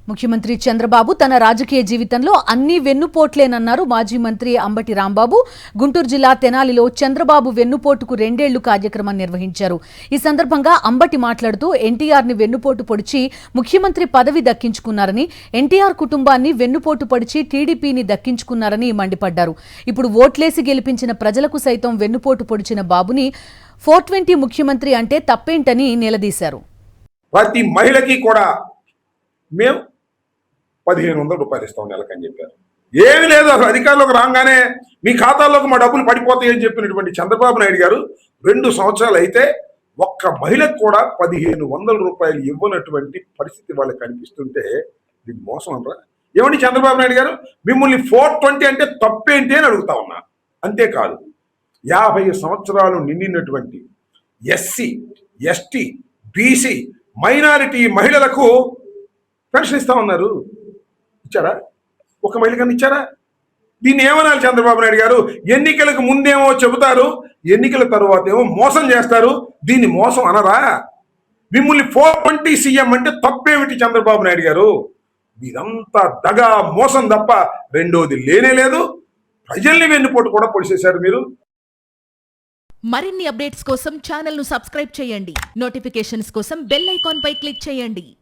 ముఖ్యమంత్రి చంద్రబాబు తన రాజకీయ జీవితంలో అన్ని వెన్నుపోట్లేనన్నారు మాజీ మంత్రి అంబటి రాంబాబు. గుంటూరు జిల్లా తెనాలిలో చంద్రబాబు వెన్నుపోటుకు 2 ఏళ్లు కార్యక్రమం నిర్వహించారు. ఈ సందర్భంగా అంబటి మాట్లాడుతూ ఎన్టీఆర్ని వెన్నుపోటు పొడిచి ముఖ్యమంత్రి పదవి దక్కించుకున్నారని, ఎన్టీఆర్ కుటుంబాన్ని వెన్నుపోటు పొడిచి టీడీపీని దక్కించుకున్నారని మండిపడ్డారు. ఇప్పుడు ఓట్లేసి గెలిపించిన ప్రజలకు సైతం వెన్నుపోటు పొడిచిన బాబుని 420 ముఖ్యమంత్రి అంటే తప్పేంటని నిలదీశారు. ప్రతి మహిళకి కూడా మేము 1500 రూపాయలు ఇస్తాం నెలకని చెప్పారు. ఏమి లేదు, అసలు అధికారంలోకి రాగానే మీ ఖాతాల్లోకి మా డబ్బులు పడిపోతాయని చెప్పినటువంటి చంద్రబాబు నాయుడు గారు 2 సంవత్సరాలు అయితే ఒక్క మహిళకు కూడా 1500 రూపాయలు ఇవ్వనటువంటి పరిస్థితి వాళ్ళకి కనిపిస్తుంటే ఇది మోసం అంటారా? ఏమండి చంద్రబాబు నాయుడు గారు, మిమ్మల్ని 420 అంటే తప్పేంటి అని అడుగుతా ఉన్నా. అంతేకాదు, 50 సంవత్సరాలు నిండినటువంటి ఎస్సీ, ఎస్టీ, బీసీ, మైనారిటీ మహిళలకు పెన్షన్ ఇస్తా ఉన్నారు. ఇచ్చారా? ఒక మహిళ కన్నా ఇచ్చారా? దీన్ని ఏమనాలి చంద్రబాబు నాయుడు గారు? ఎన్నికలకు ముందేమో చెబుతారు, ఎన్నికల తరువాత ఏమో మోసం చేస్తారు. దీన్ని మోసం అనరా? మిమ్మల్ని 420 సీఎం అంటే తప్పేమిటి చంద్రబాబు నాయుడు గారు? మీరంతా దగా మోసం తప్ప రెండోది లేనే లేదు. ప్రజల్ని వెన్నుపోటు కూడా పొడిచేశారు మీరు. మరిన్ని అప్డేట్స్ కోసం ఛానల్ ను సబ్స్క్రైబ్ చేయండి. నోటిఫికేషన్స్ కోసం బెల్ ఐకాన్ పై క్లిక్ చేయండి.